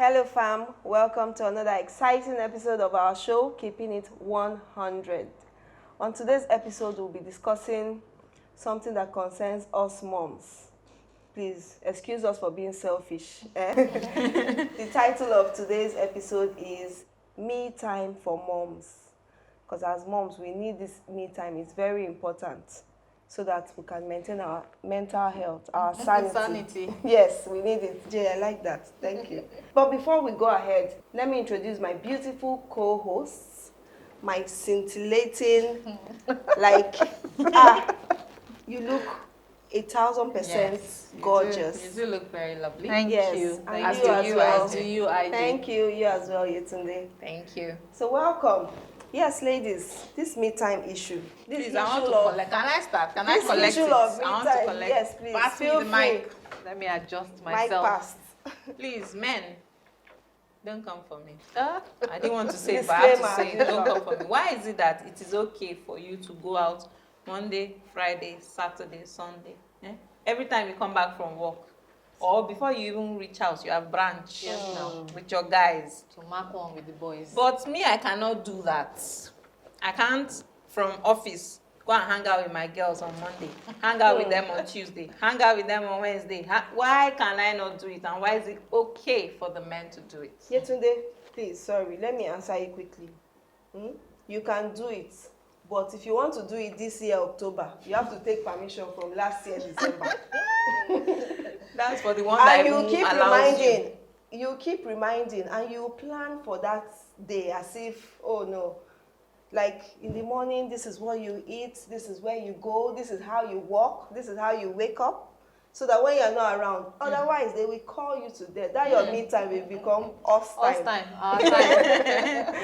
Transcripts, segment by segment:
Hello fam, welcome to another exciting episode of our show, Keeping It 100. On today's episode, we'll be discussing something that concerns us moms. Please, excuse us for being selfish. The title of today's episode is Me Time for Moms. Because as moms, we need this me time. It's very important so that we can maintain our mental health, our sanity. Yes, we need it. Jay, I like that. Thank you. But before we go ahead, let me introduce my beautiful co-hosts, my scintillating, you look 1,000% gorgeous. You do look very lovely. Thank you. And As you do as you, well. as do you, I do. Thank you. You as well, Yetunde. Thank you. So welcome. Yes, ladies, this me time issue. This Please, issue I want to of collect. Can I start? Can I this collect issue it? of me I want to time. collect. Yes, please. Pass me Feel the free. mic. Let me adjust Mic myself. passed. Please, men, don't come for me. I didn't want to say it, but I have to say it. Don't come for me. Why is it that it is okay for you to go out Monday, Friday, Saturday, Sunday? Every time you come back from work, or before you even reach house, you have brunch with your guys. To mark one with the boys. But me, I cannot do that. I can't, from office, go and hang out with my girls on Monday, hang out with them on Tuesday, hang out with them on Wednesday. Why can I not do it? And why is it okay for the men to do it? Yetunde, please, sorry, let me answer you quickly. You can do it, but if you want to do it this year, October, you have to take permission from last year, December. That's for the one that And you keep allows reminding, you keep reminding, and you plan for that day as if, oh no, like in the morning, this is what you eat, this is where you go, this is how you walk, this is how you wake up, so that when you're not around, otherwise they will call you to death. That your me time will become us time. Us time. Our time.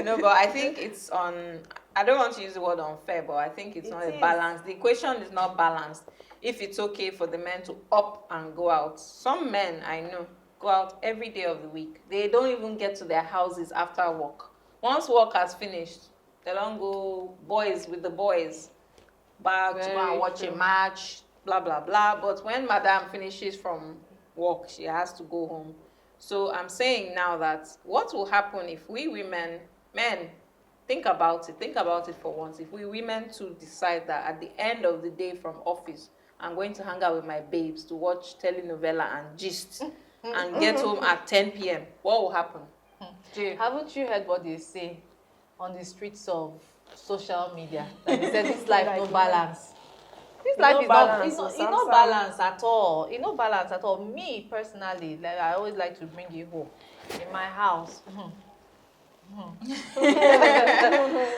No, but I think it's on, I don't want to use the word unfair, but I think it's not a balance. The equation is not balanced. If it's okay for the men to up and go out. Some men, I know, go out every day of the week. They don't even get to their houses after work. Once work has finished, they don't go boys with the boys back to go and watch a match, blah, blah, blah. But when madam finishes from work, she has to go home. So I'm saying now that what will happen if we women, men, think about it for once. If we women too decide that at the end of the day from office, I'm going to hang out with my babes to watch telenovela and gist and get home at 10 p.m., what will happen? Jay. Haven't you heard what they say on the streets of social media? Like they said, this life no balance. This life is not, it's not balance at all. It's not balance at all. Me personally, like I always like to bring it home. In my house,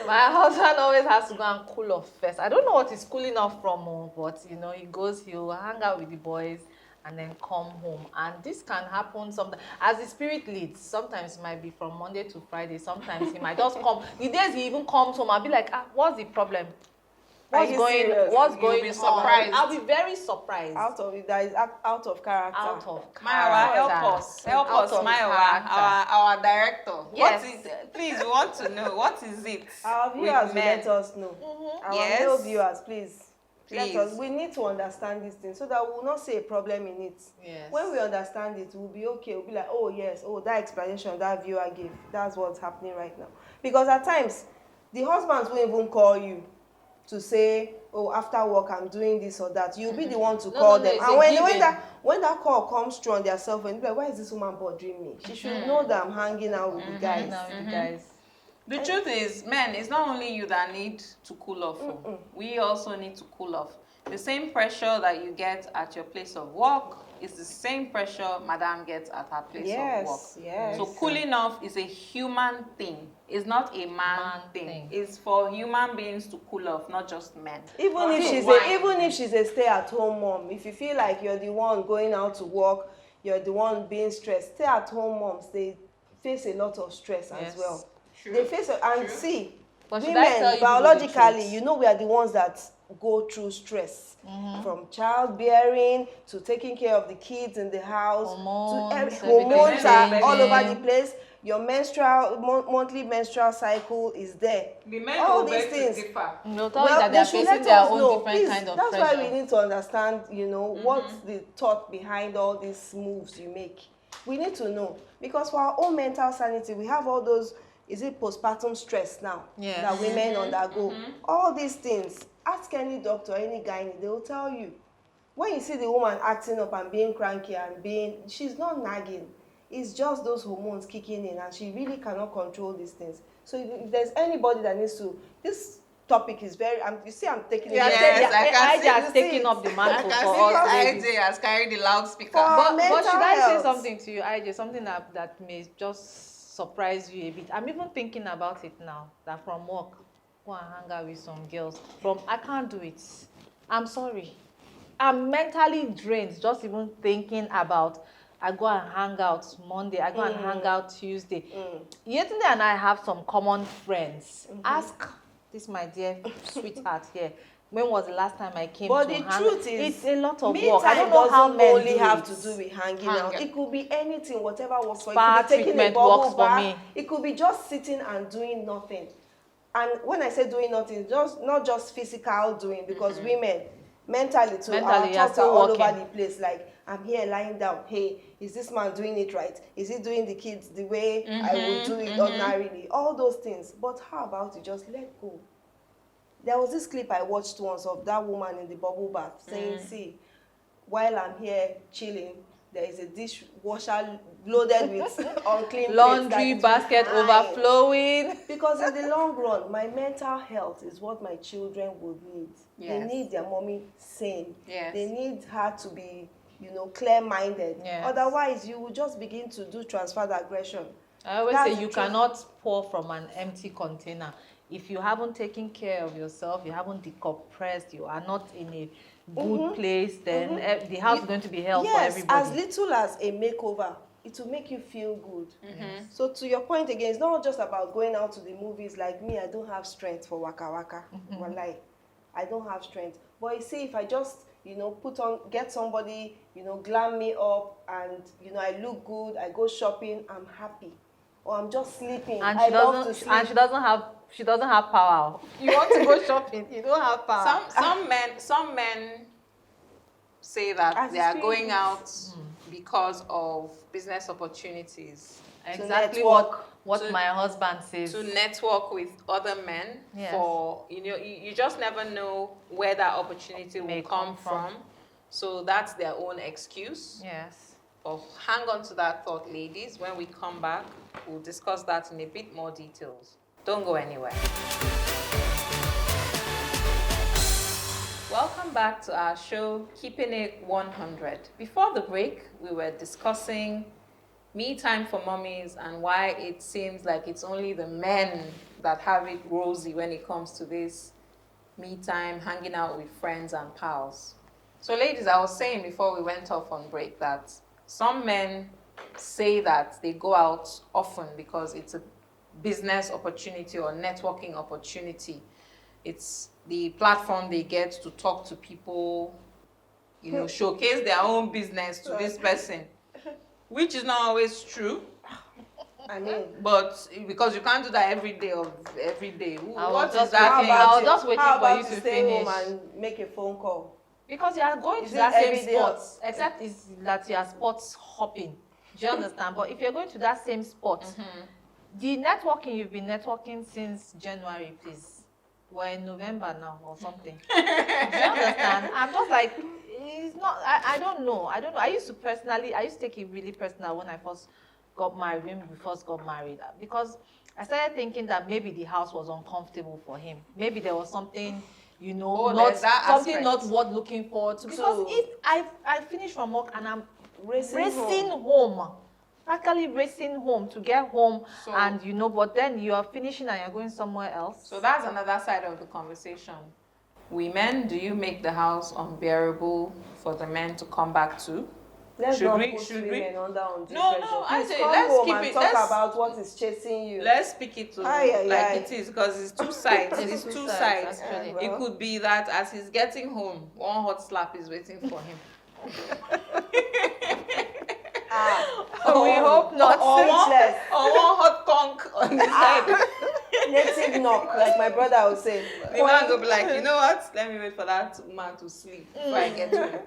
my husband always has to go and cool off first. I don't know what he's cooling off from, but you know, he'll hang out with the boys and then come home. And this can happen sometimes. As the spirit leads, sometimes it might be from Monday to Friday. Sometimes he might just come. The days he even comes home, I'll be like, what's the problem? What's going on? I'll be very surprised. Out of it, that is out of character. Out of character. Maiwa, help us, Maiwa, our director. Yes. What is it? Please, we want to know. What is it? Our viewers will let us know. Our male viewers, please. Let us. We need to understand this thing so that we will not see a problem in it. Yes. When we understand it, we'll be okay. We'll be like, oh yes, oh that explanation that viewer gave, that's what's happening right now. Because at times, the husbands won't even call you to say, oh, after work I'm doing this or that. You'll be the one to call them. And when that call comes through on their cell phone, you'll be like, why is this woman bothering me? She should know that I'm hanging out with the guys. The truth is, men, it's not only you that need to cool off. We also need to cool off. The same pressure that you get at your place of work is the same pressure madam gets at her place of work. Yes. So cooling off is a human thing. It's not a man thing. It's for human beings to cool off, not just men. Even if she's a stay-at-home mom, if you feel like you're the one going out to work, you're the one being stressed, stay-at-home moms, they face a lot of stress as well. True. They face see, but women biologically, you know, we are the ones that go through stress from childbearing to taking care of the kids in the house. Hormones are all over the place. Your monthly menstrual cycle is there. The men all these things. No, well, they should let us know. Please, kind of that's pressure. why we need to understand, you know, what's the thought behind all these moves you make. We need to know, because for our own mental sanity, we have all those, is it postpartum stress now that women undergo? All these things. Ask any doctor, any gynae, they will tell you. When you see the woman acting up and being cranky and she's not nagging. It's just those hormones kicking in, and she really cannot control these things. So if there's anybody that needs to, this topic is very, you see I'm taking it. Yes, I can see. Just taking up the mantle for us ladies. IJ has carried the loudspeaker. But should I say something to you, IJ? Something that may just surprise you a bit. I'm even thinking about it now, that from work, go and hang out with some girls. I can't do it. I'm sorry. I'm mentally drained just even thinking about, I go and hang out Monday, I go and hang out Tuesday. Yetunde and I have some common friends. Ask this, my dear sweetheart here, when was the last time I came to hang out? But the truth is, it's a lot of work. I don't know how men only have to do with hanging out. It could be anything, whatever works for you. It could be taking a bubble bath. It could be just sitting and doing nothing. And when I say doing nothing, not just physical doing, because women, mentally too, our thoughts are all over the place. Like, I'm here lying down. Hey, is this man doing it right? Is he doing the kids the way I would do it ordinarily? All those things. But how about you just let go? There was this clip I watched once of that woman in the bubble bath saying, see, while I'm here chilling, there is a dishwasher loaded with unclean laundry basket overflowing. Because in the long run, my mental health is what my children would need. Yes. They need their mommy sane. Yes. They need her to be, clear-minded. Yes. Otherwise, you will just begin to do transferred aggression. I always say you cannot pour from an empty container. If you haven't taken care of yourself, you haven't decompressed, you are not in a good place, then the house is going to be hell for everybody. As little as a makeover, it will make you feel good. So to your point again, it's not just about going out to the movies. Like me, I don't have strength for waka waka. Wallahi, I don't have strength. But you see, if I just, get somebody, glam me up, and, I look good, I go shopping, I'm happy. Or I'm just sleeping. And she doesn't have power. You want to go shopping, you don't have power. Some men say that they are going out because of business opportunities. Exactly what my husband says. To network with other men. Yes. For you just never know where that opportunity will come from. So that's their own excuse. Yes. But hang on to that thought, ladies. When we come back, we'll discuss that in a bit more details. Don't go anywhere. Welcome back to our show, Keeping It 100. Before the break, we were discussing me time for mummies and why it seems like it's only the men that have it rosy when it comes to this me time, hanging out with friends and pals. So ladies, I was saying before we went off on break that some men say that they go out often because it's a business opportunity or networking opportunity. It's the platform they get to talk to people, showcase their own business to this person, which is not always true. I mean, but because you can't do that every day. I was just waiting for you to finish. Home and make a phone call. Because you are going to that same spot, except is that you are sports hopping. Do you understand? But if you're going to that same spot, the networking, you've been networking since January, please. We're in November now or something. Do you understand? I'm just like, it's not, I don't know. I used to take it really personal when I first got married, when we first got married. Because I started thinking that maybe the house was uncomfortable for him. Maybe there was something, not worth looking forward to. Because if I finish from work and I'm racing home, practically racing home to get home, and but then you are finishing and you're going somewhere else. So that's another side of the conversation. Women, do you make the house unbearable for the men to come back to? Let's not put women under undue pressure. No, I say let's talk about what is chasing you. Let's speak it to it is, because it's two sides. It's two sides. Actually. It could be that as he's getting home, one hot slap is waiting for him. We hope not. Or one hot conk on his head. Native knock, like my brother would say. The man will be like, you know what? Let me wait for that man to sleep before I get to him.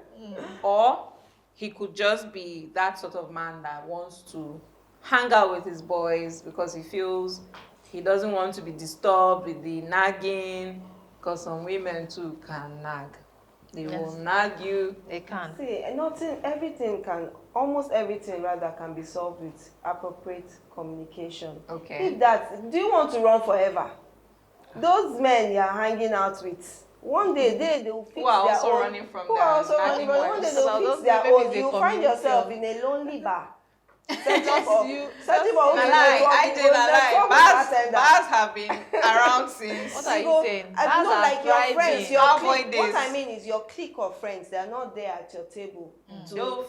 Or he could just be that sort of man that wants to hang out with his boys because he feels he doesn't want to be disturbed with the nagging, because some women too can nag. They will nag you. They can. See, almost everything rather can be solved with appropriate communication. Okay. Do you want to run forever? Those men you're hanging out with, one day they will fix who are their also own. running from Who their are also running nagging from one day wives. they Well, will those fix their babies, own. they You find community. yourself in a lonely bar. Searching Just for you- searching for who Na to lie, network I with. did Go na lie. network with bartender. Bars have been around since. What are you go, saying? I Bars know, are like your thriving. friends, your Cowboy clique. What days. I mean is your clique of friends. They are not there at your table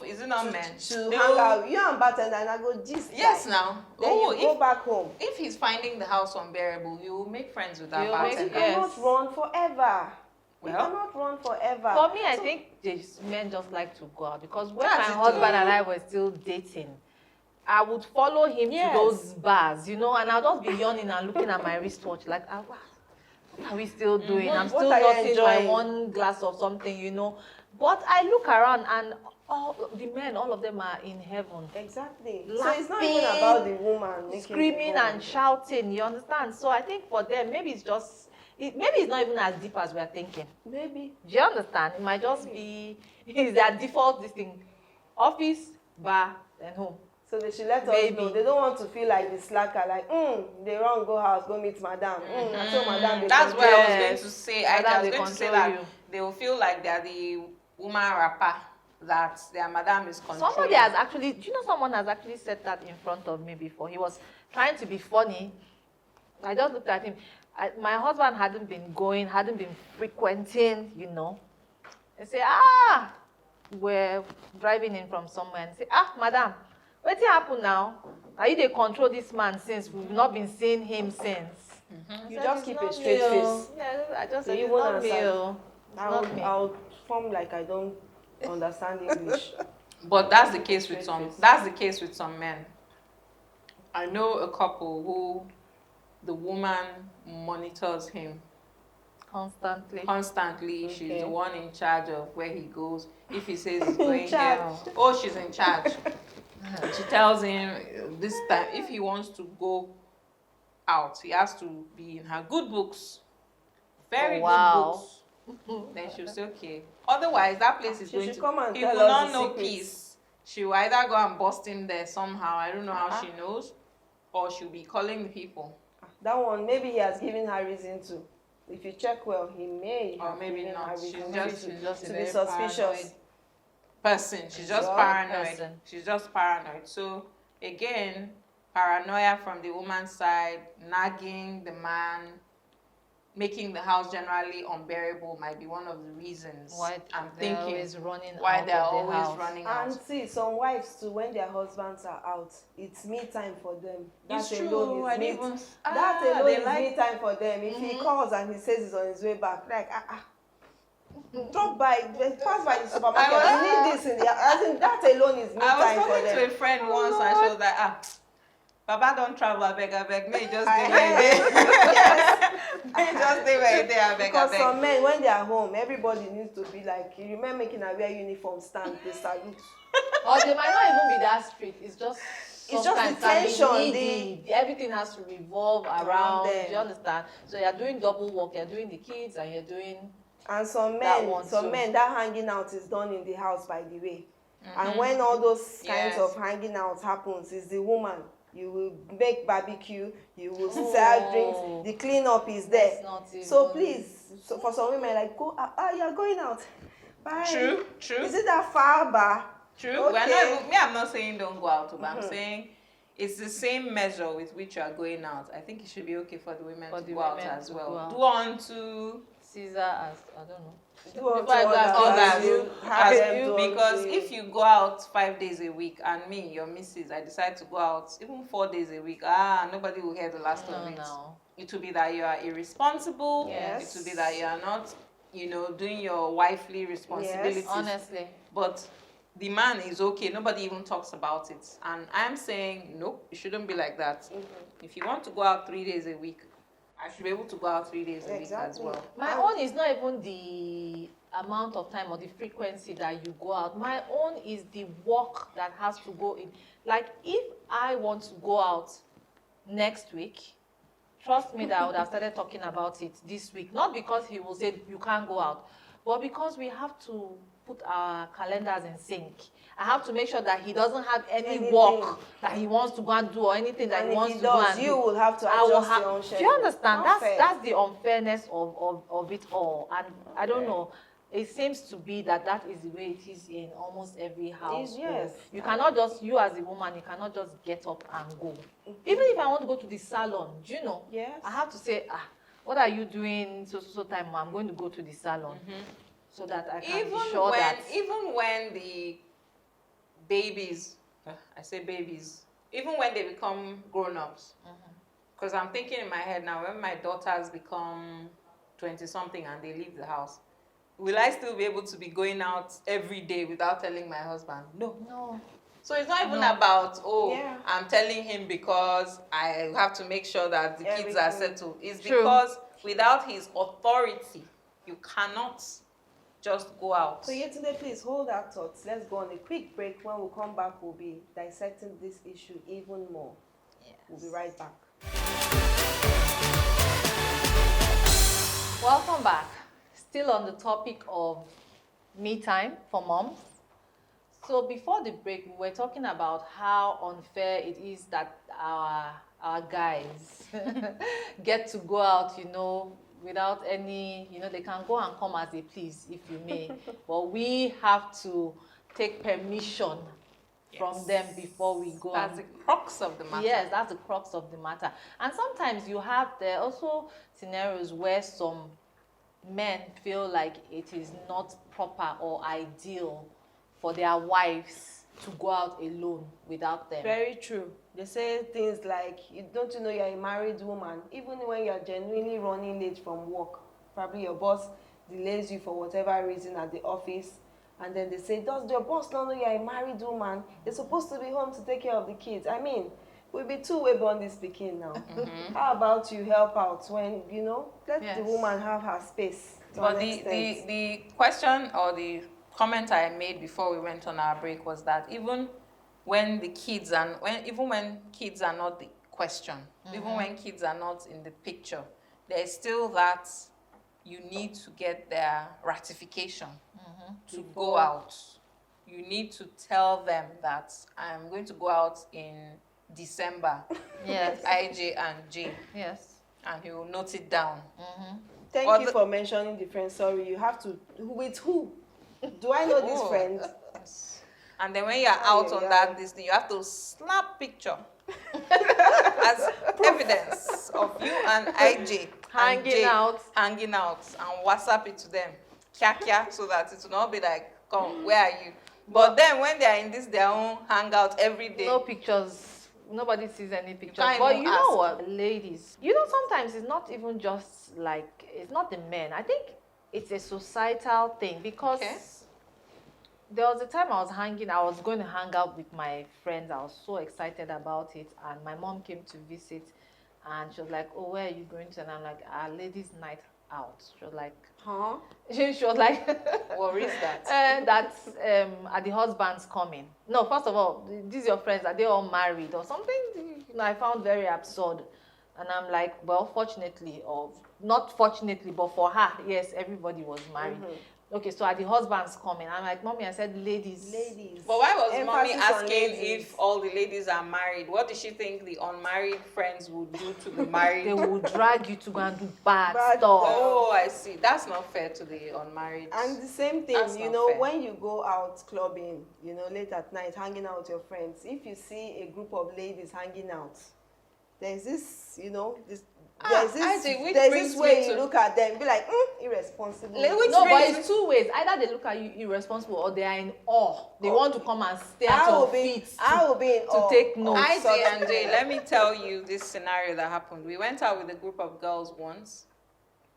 Is it not men? to They'll- hang out. You and bartender and I go gist. Yes, guy. now. Then you go back home. If he's finding the house unbearable, you will make friends with that You'll make- You bartender. yeah. cannot run forever. You Well, cannot run forever. For me, I So- think these men just like to go out because when That's my it husband too. and I were still dating, I would follow him Yes. to those bars, you know, and I'll just be yawning and looking at my wristwatch like, what are we still doing? What- I'm what still are you not in my enjoying? one glass of something, you know. But I look around and all the men, all of them are in heaven. Exactly. So Laughing, it's not even about the woman making Screaming the and shouting, you understand? So I think for them, maybe it's just, maybe it's not even as deep as we're thinking. Maybe. Do you understand? It might just be is their default this thing. Office, bar, then home. So they should let us Maybe. know. They don't want to feel like the slacker, like, they run, go house, go meet madam. And so madam, they that's control. what I was going Yes. to say. Madam, I was they going to say control that you. they will feel like they're the woman rapper, that their madam is controlling. Somebody has actually, do you know someone has actually said that in front of me before? He was trying to be funny. I just looked at him. My husband hadn't been frequenting, you know. I say, we're driving in from somewhere and say, madam, what's happened now? Are you the control this man since we've not been seeing him since? You I said, just "It's keep not a straight me, oh." face. Yeah, I just So said, you it's won't not me, answer. oh. It's not me. I'll form like I don't understand English. But that's the case with Straight some. face. That's the case with some men. I know a couple who the woman monitors him Constantly. constantly. She's Okay. the one in charge of where he goes. If he says he's going here, charge. she's in charge. She tells him this time if he wants to go out, he has to be in her good books, very Oh, wow. good books. Then she'll say okay. Otherwise, that place is She going should to. come and He tell will us not the know secrets. peace. She will either go and bust him there somehow. I don't know how she knows, or she'll be calling the people. That one, maybe he has given her reason to. If you check well, he may Or have maybe given her not. reason She's just to a be very suspicious. paranoid person. She's just Sure. paranoid. Person. She's just paranoid. So again, paranoia from the woman's side, nagging the man, making the house generally unbearable might be one of the reasons Why I'm they're thinking always running why out they're of the always house. running And out. see, some wives too, when their husbands are out, it's me time for them. It's That true. alone I is me. didn't even. That alone they is like. me time for them. If he calls and he says he's on his way back, like drop by, pass by the supermarket. I You need this in the. As in, that alone is me I was time for talking to a them. friend once and she was like, Baba don't travel, I beg, may you just I stay where you heard. dey. Yes. May you just stay where you dey, I Because beg. some men, when they are home, everybody needs to be like, you remember making a wear uniform stand, they salute. Or they might not even be that strict. It's just It's just the sometimes can be tension, needy. Everything has to revolve Around around. them. Do you understand? So you're doing double work. You're doing the kids and you're doing. And some That men, one too. that hanging out is done in the house, by the way. And when all those kinds Yes. of hanging out happens, is the woman. You will make barbecue, you will serve drinks, the cleanup is there. That's not even- So please, for some women, like, go, you're going out. Bye. True. Is it that far, bar? True. Okay. We're not even, me, I'm not saying don't go out, but I'm saying it's the same measure with which you are going out. I think it should be okay for the women For to the go out women as to well. go out. Do unto Caesar as I don't know. Do unto Before I go and others, others, you have as them you, do because unto if you go out 5 days a week and me, your missus, I decide to go out even 4 days a week, nobody will hear the last of it. No. It will be that you are irresponsible. Yes. It will be that you are not, doing your wifely responsibilities. Honestly. But the man is okay. Nobody even talks about it. And I'm saying, nope, it shouldn't be like that. If you want to go out 3 days a week, I should be able to go out 3 days a week as Exactly. well. My own is not even the amount of time or the frequency that you go out. My own is the work that has to go in. Like, if I want to go out next week, trust me that I would have started talking about it this week. Not because he will say you can't go out, but because we have to put our calendars in sync. I have to make sure that he doesn't have any work that he wants to go and do, or anything that he wants to go and do. You will have to adjust your own schedule. Do you understand? That's the unfairness of it all. And I don't know. It seems to be that is the way it is in almost every house. Yes. You cannot just, you as a woman, you cannot just get up and go. Even if I want to go to the salon, do you know? Yes. I have to say, what are you doing so time? I'm going to go to the salon. So that I can be sure that... Even when the babies, I say babies, even when they become grown-ups, because I'm thinking in my head now, when my daughters become 20-something and they leave the house, will I still be able to be going out every day without telling my husband? No. So it's not even about, I'm telling him because I have to make sure that the kids are settled. It's because without his authority, you cannot just go out. So Yetunde, please hold our thoughts. Let's go on a quick break. When we come back, we'll be dissecting this issue even more. Yes. We'll be right back. Welcome back. Still on the topic of me time for moms. So before the break, we were talking about how unfair it is that our guys get to go out, without any, they can go and come as they please, if you may. But we have to take permission from them before we go. That's the crux of the matter. Yes, that's the crux of the matter. And sometimes there are also scenarios where some men feel like it is not proper or ideal for their wives to go out alone without them. Very true. They say things like, don't you know you're a married woman? Even when you're genuinely running late from work, probably your boss delays you for whatever reason at the office, and then they say, does your boss not know you're a married woman? You're supposed to be home to take care of the kids. I mean, we'll be two-way bonding speaking now. How about you help out when, let the woman have her space. But the question or the comment I made before we went on our break was that even when kids are not the question, even when kids are not in the picture, there is still that you need to get their ratification to go out. You need to tell them that I'm going to go out in December. Yes. IJ and J. Yes. And he will note it down. Thank you for mentioning the friend. Sorry, you have to. With who? Do I know this friend? Yes. And then when you're out on this thing, you have to snap picture as evidence of you and IJ hanging out and WhatsApp it to them. Kya, so that it will not be like, come, where are you? But then when they are in their own hangout every day. No pictures. Nobody sees any pictures. But you know what, ladies? Sometimes it's not even just like, it's not the men. I think it's a societal thing because there was a time I was going to hang out with my friends. I was so excited about it, and my mom came to visit, and she was like, oh, where are you going to? And I'm like, our ladies' night out. She was like, huh? She was like, what is that? That's are the husbands coming? No, first of all, these your friends, are they all married or something? I found very absurd. And I'm like, well, fortunately, or not fortunately, but for her, yes, everybody was married. Okay, so are the husbands coming? I'm like, Mommy, I said ladies. But why was Mommy asking if all the ladies are married? What did she think the unmarried friends would do to the married? They would drag you to go and do bad stuff. Oh, I see. That's not fair to the unmarried. And the same thing, when you go out clubbing, late at night, hanging out with your friends, if you see a group of ladies hanging out, there's this, there's this way you look at them, be like, irresponsible. No, but it's two ways. Either they look at you irresponsible or they are in awe. They want to come and stare at your feet to take notes. IJ and Jay, let me tell you this scenario that happened. We went out with a group of girls once,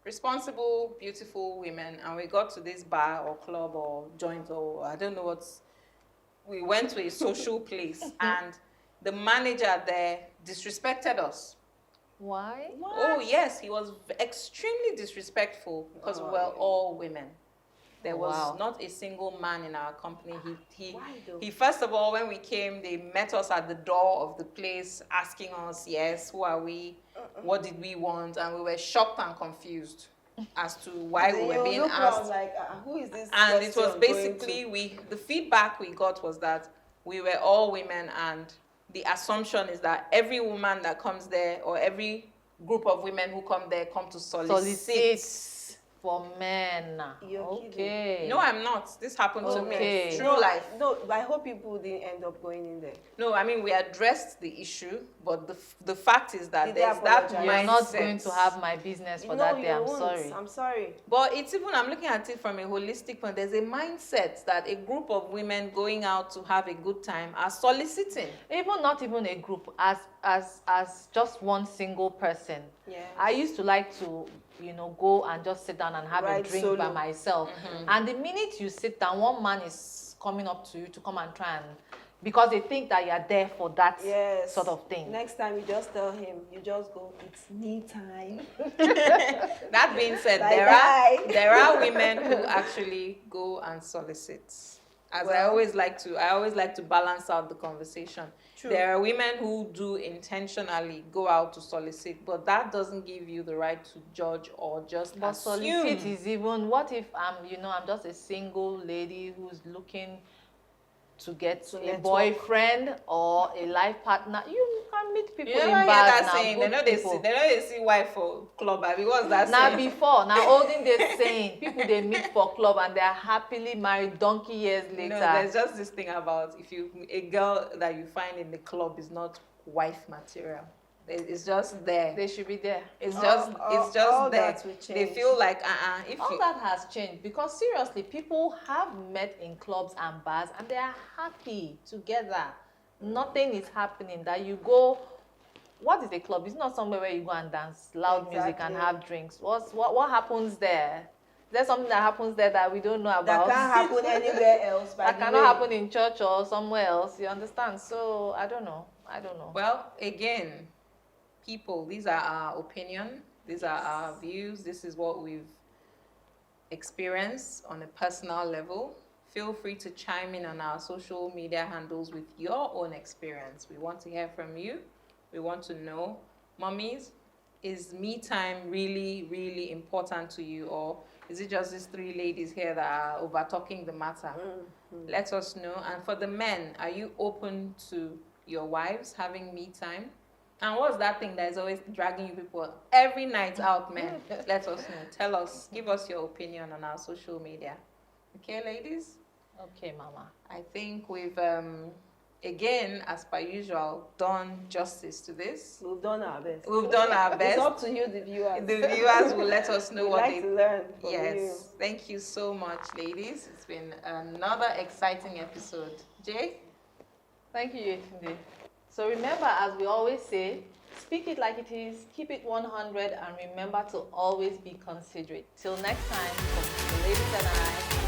responsible, beautiful women, and we got to this bar or club or joint or I don't know what. We went to a social place and the manager there disrespected us. Why? Oh, yes, he was extremely disrespectful because we were all women. There was not a single man in our company. Why though? He first of all, when we came, they met us at the door of the place, asking us, yes, who are we? What did we want? And we were shocked and confused as to why we were being asked. Like, who is this? And it was basically the feedback we got was that we were all women, and the assumption is that every woman that comes there, or every group of women who come there, come to solicit for men. You're okay. kidding. No, I'm not. This happened to me. True No, life. No, I hope people didn't end up going in there. No, I mean, we addressed the issue, but the fact is that there's that mindset. You're not going to have my business for that day. I'm sorry. I'm sorry. But it's even, I'm looking at it from a holistic point. There's a mindset that a group of women going out to have a good time are soliciting. Not even a group, as just one single person. Yeah. I used to like to, go and just sit down and have a drink by myself. And the minute you sit down, one man is coming up to you to come and try and, because they think that you're there for that sort of thing. Next time you just tell him, you just go, it's me time. That being said, there are women who actually go and solicit. I always like to balance out the conversation. True. There are women who do intentionally go out to solicit, but that doesn't give you the right to judge or just assume. Solicit is even, what if I'm just a single lady who's looking to get a boyfriend or a life partner? You can meet people in bars now. Saying, they know they see wife for club. I mean, what's that saying? Now olden days saying, people they meet for club and they're happily married donkey years later. No, there's just this thing about a girl that you find in the club is not wife material. It's just there. They should be there. It's just there. They feel like that has changed, because seriously, people have met in clubs and bars and they are happy together. Nothing is happening that you go. What is a club? It's not somewhere where you go and dance loud music and have drinks. What happens there? There's something that happens there that we don't know about. That can't happen anywhere else. That cannot happen in church or somewhere else. You understand? So I don't know. Well, again, people, these are our opinion, these are our views, this is what we've experienced on a personal level. Feel free to chime in on our social media handles with your own experience. We want to hear from you. We want to know, mummies, is me time really, really important to you, or is it just these three ladies here that are over talking the matter? Let us know. And for the men, are you open to your wives having me time? And what's that thing that is always dragging you people every night out, men? Let us know. Tell us. Give us your opinion on our social media. Okay, ladies? Okay, mama. I think we've, again, as per usual, done justice to this. We've done our best. It's up to you, the viewers. The viewers will let us know what to learn from you. Thank you so much, ladies. It's been another exciting episode. Jay? Thank you, Yetunde. So remember, as we always say, speak it like it is, keep it 100, and remember to always be considerate. Till next time, from the ladies and I.